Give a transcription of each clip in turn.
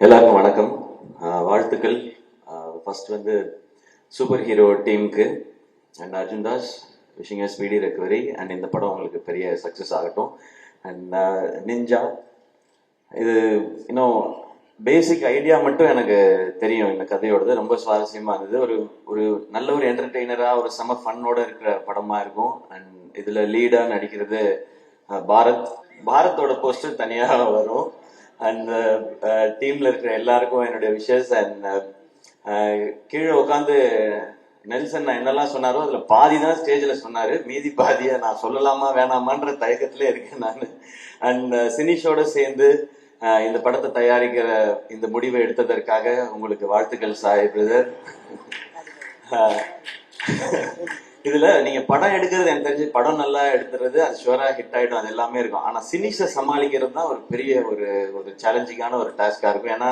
எல்லாருக்கும் வணக்கம். வாழ்த்துக்கள். ஃபர்ஸ்ட் வந்து சூப்பர் ஹீரோ டீமுக்கு and Arjun Das wishing a speedy recovery and இந்த படம் உங்களுக்கு பெரிய சக்ஸஸ் ஆகட்டும். அண்ட் நிஞ்சா இது இன்னும் பேசிக் ஐடியா மட்டும் எனக்கு தெரியும். இந்த கதையோடது ரொம்ப சுவாரஸ்யமாக இருந்தது. ஒரு ஒரு நல்ல ஒரு என்டர்டெய்னராக ஒரு செம ஃபன்னோட இருக்கிற படமாக இருக்கும். அண்ட் இதில் லீடாக நடிக்கிறது பாரத்தோட போஸ்டர் தனியாக வரும். அண்ட் டீம்ல இருக்கிற எல்லாருக்கும் என்னுடைய விஷஸ். அண்ட் கீழே உட்காந்து நெல்சன் நான் என்னெல்லாம் சொன்னாரோ அதுல பாதி தான் ஸ்டேஜ்ல சொன்னாரு, மீதி பாதியை நான் சொல்லலாமா வேணாமான்ற தயக்கத்திலே இருக்கேன் நான். அண்ட் சினிஷோட சேர்ந்து இந்த படத்தை தயாரிக்கிற இந்த முடிவை எடுத்ததற்காக உங்களுக்கு வாழ்த்துக்கள் சாய் பிரதர். இதுல நீங்க படம் எடுக்கிறது எனக்கு தெரிஞ்சு படம் நல்லா எடுத்துறது அது ஷுவரா ஹிட் ஆயிடும், அது எல்லாமே இருக்கும். ஆனா சினிஷை சமாளிக்கிறது தான் ஒரு பெரிய ஒரு ஒரு சேலஞ்சிங்கான ஒரு டாஸ்கா இருக்கும். ஏன்னா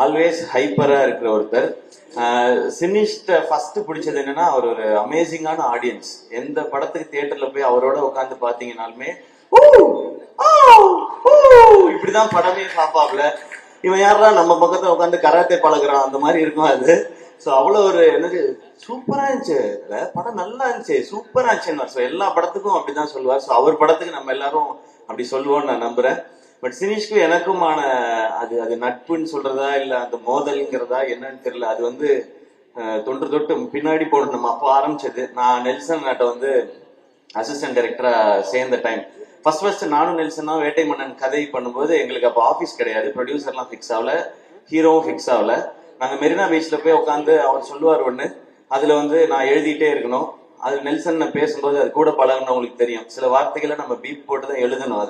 ஆல்வேஸ் ஹைப்பரா இருக்கிற ஒருத்தர். சினிஷ்ட ஃபர்ஸ்ட் பிடிச்சது என்னன்னா அவர் ஒரு அமேசிங்கான ஆடியன்ஸ். எந்த படத்துக்கு தியேட்டர்ல போய் அவரோட உட்காந்து பாத்தீங்கன்னாலுமே இப்படிதான் படமே பாப்பாப்ல. இவன் யாரா நம்ம பக்கத்துல உட்காந்து கராத்தே பழகுறான் அந்த மாதிரி இருக்கும் அது. ஸோ அவ்வளோ ஒரு எனக்கு சூப்பரா இருந்துச்சு, படம் நல்லா இருந்துச்சு, சூப்பரா இருந்துச்சுன்னு. ஸோ எல்லா படத்துக்கும் அப்படிதான் சொல்லுவார். ஸோ அவர் படத்துக்கு நம்ம எல்லாரும் அப்படி சொல்லுவோம்னு நான் நம்புறேன். பட் சினிஷ்க்கு எனக்குமான அது நட்புன்னு சொல்றதா இல்ல அந்த மோதல்ங்கிறதா என்னன்னு தெரியல. அது வந்து தொன்று தொட்டு பின்னாடி போட நம்ம அப்போ ஆரம்பிச்சது. நான் நெல்சன் நாட்டை வந்து அசிஸ்டன்ட் டைரக்டரா சேர்ந்த டைம் ஃபர்ஸ்ட் நானும் நெல்சனும் வேட்டை மன்னன் கதை பண்ணும்போது எங்களுக்கு அப்போ ஆஃபீஸ் கிடையாது, ப்ரொடியூசர்லாம் ஃபிக்ஸ் ஆகல, ஹீரோவும் ஃபிக்ஸ் ஆகல. நாங்கள் மெரினா பீச்ல போய் உட்காந்து அவர் சொல்லுவார் ஒன்று, அதுல வந்து நான் எழுதிட்டே இருக்கணும். அது நெல்சன் பேசும்போது அது கூட பழகணும்னு தெரியும், சில வார்த்தைகளை நம்ம பீப் போட்டு தான் எழுதணும்.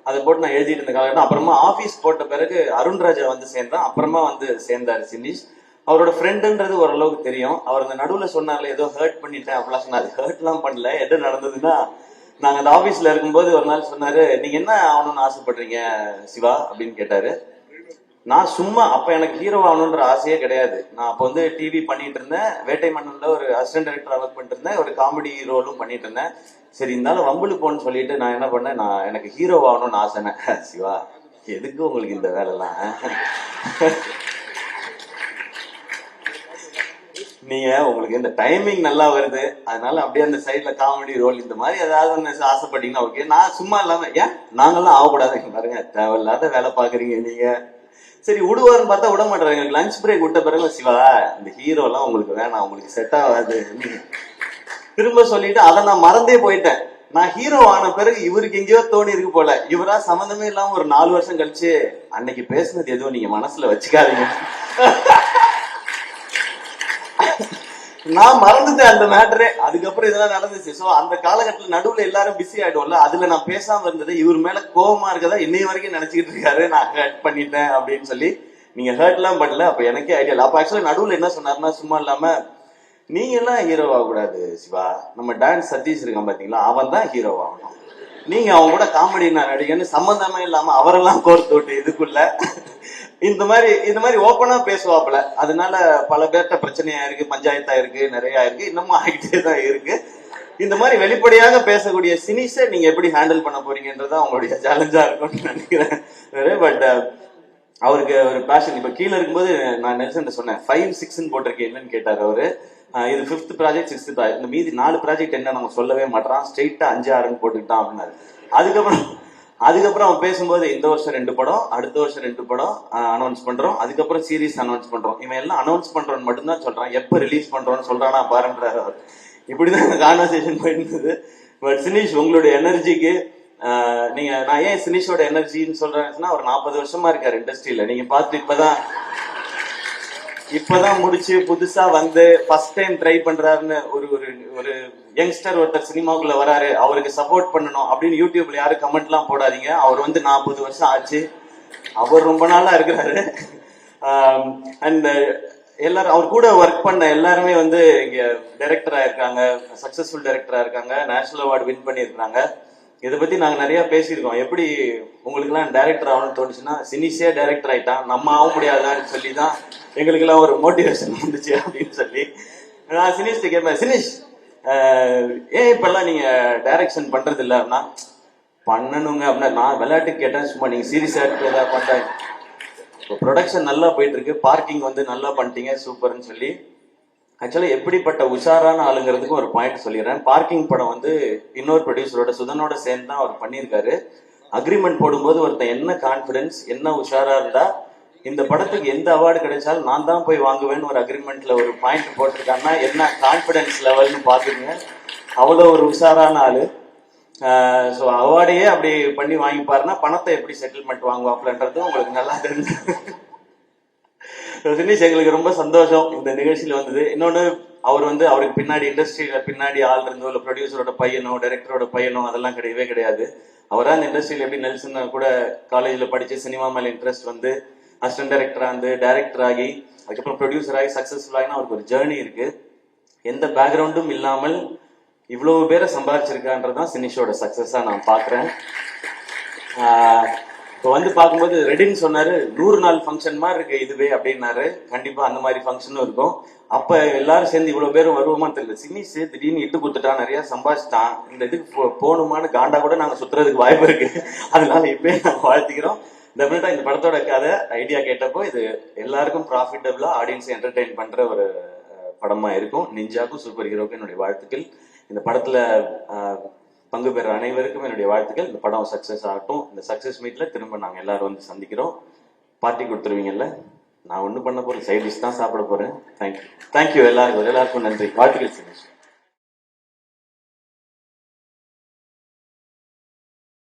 அதை போட்டு நான் எழுதிட்டு இருந்த காலகட்டம். அப்புறமா ஆஃபீஸ் போட்ட பிறகு அருண்ராஜா வந்து சேர்ந்தான், அப்புறமா வந்து சேர்ந்தாரு சினிஷ். அவரோட ஃப்ரெண்டுன்றது ஓரளவுக்கு தெரியும். அவர் அந்த நடுவில் சொன்னார்ல ஏதோ ஹர்ட் பண்ணிட்டேன் அப்படிலாம் சொன்னார். ஹர்ட்லாம் பண்ணல. எது நடந்ததுன்னா, நாங்கள் அந்த ஆஃபீஸில் இருக்கும்போது ஒரு நாள் சொன்னாரு, நீங்கள் என்ன ஆகணும்னு ஆசைப்படுறீங்க சிவா அப்படின்னு கேட்டாரு. நான் சும்மா அப்ப எனக்கு ஹீரோ ஆகணுன்ற ஆசையே கிடையாது. நான் அப்போ வந்து டிவி பண்ணிட்டு இருந்தேன், வேட்டை மன்னன்ல ஒரு அசிஸ்டன்ட் டைரக்டர் ஒர்க் பண்ணிட்டு இருந்தேன், ஒரு காமெடி ரோலும் பண்ணிட்டு இருந்தேன். சரி இருந்தாலும் வம்புக்கு போன்னு சொல்லிட்டு நான் என்ன பண்ணேன், நான் எனக்கு ஹீரோ ஆகணும்னு ஆசைனே. சிவா எதுக்கு உங்களுக்கு இந்த வேலைலாம், நீங்க உங்களுக்கு இந்த டைமிங் நல்லா வருது அதனால அப்படியே அந்த சைட்ல காமெடி ரோல் இந்த மாதிரி ஏதாவது ஒன்று ஆசைப்பட்டீங்கன்னா ஓகே. நான் சும்மா இல்லாம ஏன் நாங்கெல்லாம் ஆகக்கூடாது பாருங்க, தேவையில்லாத வேலை பாக்குறீங்க நீங்க. சரி விடுவாருன்னு பார்த்தா விட மாட்டாங்க. லஞ்ச் பிரேக் விட்ட பிறகு சிவா இந்த ஹீரோ எல்லாம் உங்களுக்கு வேணாம், உங்களுக்கு செட் ஆகாது திரும்ப சொல்லிட்டு அதை நான் மறந்தே போயிட்டேன். நான் ஹீரோ ஆன பிறகு இவருக்கு எங்கேயோ தோணி இருக்கு போல, இவரா சம்மந்தமே இல்லாம ஒரு 4 வருஷம் கழிச்சு அன்னைக்கு பேசுனது எதுவும் நீங்க மனசுல வச்சுக்காதீங்க, நான் மறந்துட்டேன் அந்த மேட்டரே. அதுக்கப்புறம் இதெல்லாம் நடந்துச்சு. சோ அந்த காலகட்டத்தில் நடுவுல எல்லாரும் பிஸி ஆயிடும்ல, அதுல நான் பேசாம இருந்தது இவர் மேல கோபமா இருக்கதா இன்னைய வரைக்கும் நினைச்சுக்கிட்டு இருக்காரு, நான் ஹர்ட் பண்ணிட்டேன் அப்படின்னு சொல்லி. நீங்க ஹர்ட் எல்லாம் பண்ணல, அப்ப எனக்கே ஐடியா. அப்ப ஆக்சுவலா நடுவுல என்ன சொன்னாருன்னா, சும்மா இல்லாம நீங்க எல்லாம் ஹீரோ ஆகக்கூடாது சிவா, நம்ம டான்ஸ் சதீஷ் இருக்கான் பாத்தீங்களா, அவன் தான் ஹீரோ ஆகணும், நீங்க அவங்க கூட காமெடி நான் நடிகன்னு சம்பந்தமே இல்லாம அவரெல்லாம் கோர்த்து விட்டு இதுக்குள்ள இந்த மாதிரி ஓப்பனா பேசுவாப்புல. அதனால பல பேர்ட்ட பிரச்சனையா இருக்கு, பஞ்சாயத்தா இருக்கு, நிறைய இருக்கு, இன்னமும் ஆகிட்டே தான் இருக்கு. இந்த மாதிரி வெளிப்படையாக பேசக்கூடிய சினிஸை நீங்க எப்படி ஹேண்டில் பண்ண போறீங்கன்றதான் அவங்களுடைய சேலஞ்சா இருக்கும்னு நினைக்கிறேன். பட் அவருக்கு ஒரு பேஷன். இப்ப கீழே இருக்கும்போது நான் நெல்சன் சொன்னேன் 5, 6 போட்டிருக்கேன் என்னன்னு கேட்டாரு அவரு. இது 5th ப்ராஜெக்ட் 6th ப்ராஜெக்ட், இந்த மீதி 4 ப்ராஜெக்ட் என்ன நம்ம சொல்லவே மாட்டான், ஸ்ட்ரெயிட்டா 5, 6 போட்டுக்கிட்டான் அப்படின்னாரு. அதுக்கப்புறம் அவன் பேசும்போது இந்த வருஷம் 2 படம், அடுத்த வருஷம் 2 படம் அனௌன்ஸ் பண்றோம், அதுக்கப்புறம் சீரீஸ் அனௌன்ஸ் பண்றோம். இவன் எல்லாம் அனௌன்ஸ் பண்றோம்னு மட்டும்தான் சொல்றான், எப்ப ரிலீஸ் பண்றோம்னு சொல்றானா பாருன்றாரு அவர். இப்படிதான் கான்வர்சேஷன் போயிருந்தது. பட் சினிஷ் உங்களுடைய எனர்ஜிக்கு நீங்க, நான் ஏன் சினிஷோட எனர்ஜின்னு சொல்றேன்னா, ஒரு 40 வருஷமா இருக்காரு இண்டஸ்ட்ரியில. நீங்க பார்த்து இப்பதான் முடிச்சு புதுசா வந்து ஃபர்ஸ்ட் டைம் ட்ரை பண்றாருன்னு ஒரு யங்ஸ்டர் ஒருத்தர் சினிமாவுக்குள்ள வராரு, அவருக்கு சப்போர்ட் பண்ணணும் அப்படின்னு யூடியூப்ல யாரும் கமெண்ட் எல்லாம் போடாதீங்க. அவர் வந்து 40 வருஷம் ஆச்சு, அவர் ரொம்ப நாளா இருக்கிறாரு. அண்ட் எல்லாரும் அவர் கூட ஒர்க் பண்ண எல்லாருமே வந்து இங்க டைரக்டரா இருக்காங்க, சக்சஸ்ஃபுல் டைரக்டரா இருக்காங்க, நேஷனல் அவார்டு வின் பண்ணியிருக்காங்க. இதை பத்தி நாங்க நிறைய பேசியிருக்கோம். எப்படி உங்களுக்கு எல்லாம் டைரக்டர் ஆகணும்னு தோணுச்சுன்னா, சினிஷே டைரக்டர் ஆயிட்டான், நம்ம ஆக முடியாதான்னு சொல்லிதான் எங்களுக்கு எல்லாம் ஒரு மோட்டிவேஷன் வந்துச்சு அப்படின்னு சொல்லி. நான் சினிஷ்ட கேட்பேன், சினிஷ் ஏன் இப்பெல்லாம் நீங்க டைரக்ஷன் பண்றது இல்லை அப்படின்னா, பண்ணணுங்க அப்படின்னா. நான் விளையாட்டுக்கு கேட்டேன், சும்மா நீங்க சீரியஸா ஏதாவது பண்றாங்க இப்போ ப்ரொடக்ஷன் நல்லா போயிட்டு இருக்கு, பார்க்கிங் வந்து நல்லா பண்ணிட்டீங்க சூப்பர்னு சொல்லி. ஆக்சுவலா எப்படிப்பட்ட உஷாரான ஆளுங்கிறதுக்கு ஒரு பாயிண்ட் சொல்லிடுறேன். பார்க்கிங் படம் வந்து இன்னொரு ப்ரொடியூசரோட சுதனோட சேர்ந்து தான் அவர் பண்ணியிருக்காரு. அக்ரிமெண்ட் போடும்போது ஒருத்தன் என்ன கான்பிடன்ஸ் என்ன உஷாரா இருந்தா இந்த படத்துக்கு எந்த அவார்டு கிடைச்சாலும் நான் தான் போய் வாங்குவேன்னு ஒரு அக்ரிமெண்ட்ல ஒரு பாயிண்ட் போட்டிருக்காங்கன்னா என்ன கான்பிடன்ஸ் லெவல்னு பாத்துங்க. அவ்வளோ ஒரு உஷாரான ஆளு. ஸோ அவார்டையே அப்படி பண்ணி வாங்கிப்பாருன்னா பணத்தை எப்படி செட்டில்மெண்ட் வாங்குவாப்லன்றது உங்களுக்கு நல்லா தெரிஞ்சு. தினேஷ் எங்களுக்கு ரொம்ப சந்தோஷம் இந்த நிகழ்ச்சியில வந்தது. இன்னொன்னு அவர் வந்து அவருக்கு பின்னாடி இண்டஸ்ட்ரியில பின்னாடி ஆள் இருந்தோ இல்லை ப்ரொடியூசரோட பையனோ டைரக்டரோட பையனோ அதெல்லாம் கிடையவே கிடையாது. அவரா இந்த இண்டஸ்ட்ரியில எப்படி நெல்சன் கூட காலேஜில் படிச்சு சினிமா மேல இன்ட்ரெஸ்ட் வந்து அசிஸ்டன்ட் டைரக்டரா இருந்து டைரக்டர் ஆகி அதுக்கப்புறம் ப்ரொடியூசர் ஆகி சக்சஸ்ஃபுல் ஆகினா அவருக்கு ஒரு ஜேர்னி இருக்கு. எந்த பேக்ரவுண்டும் இல்லாமல் இவ்வளவு பேரை சம்பாதிச்சிருக்கான்றதுதான் சினிஷோட சக்சஸா நான் பாக்குறேன். இப்போ வந்து பார்க்கும்போது ரெடின்னு சொன்னாரு 100 நாள் ஃபங்க்ஷன் மாதிரி இருக்கு இதுவே அப்படின்னாரு. கண்டிப்பா அந்த மாதிரி ஃபங்க்ஷனும் இருக்கும். அப்ப எல்லாரும் சேர்ந்து இவ்வளவு பேரும் வருவோமான்னு தெரியல. சினிஸ் திடீர்னு இட்டு கொடுத்துட்டான், நிறைய சம்பாதிச்சிட்டான், இந்த இதுக்கு போகணுமான்னு காண்டா கூட நாங்க சுத்துறதுக்கு வாய்ப்பு இருக்கு. அதனால இப்பயே நாங்க வாழ்த்திக்கிறோம். டெஃபினட்டா இந்த படத்தோட கதை ஐடியா கேட்டப்போ இது எல்லாருக்கும் ப்ராஃபிட்டபிளா ஆடியன்ஸை என்டர்டெயின் பண்ற ஒரு படமா இருக்கும். நிஞ்சாக்கும் சூப்பர் ஹீரோக்கும் என்னுடைய வாழ்த்துக்கள். இந்த படத்துல பங்கு பெற அனைவருக்கும் என்னுடைய வாழ்த்துக்கள். இந்த படம் சக்சஸ் ஆகட்டும். இந்த சக்சஸ் மீட்ல திரும்ப நாங்க எல்லாரும் வந்து சந்திக்கிறோம். பார்ட்டி கொடுத்துருவீங்கல்ல? நான் ஒன்றும் பண்ண போறேன், சைட் டிஷ் தான் சாப்பிட போறேன். தேங்க்யூ எல்லாருக்கும் நன்றி. வாழ்த்துக்கள்.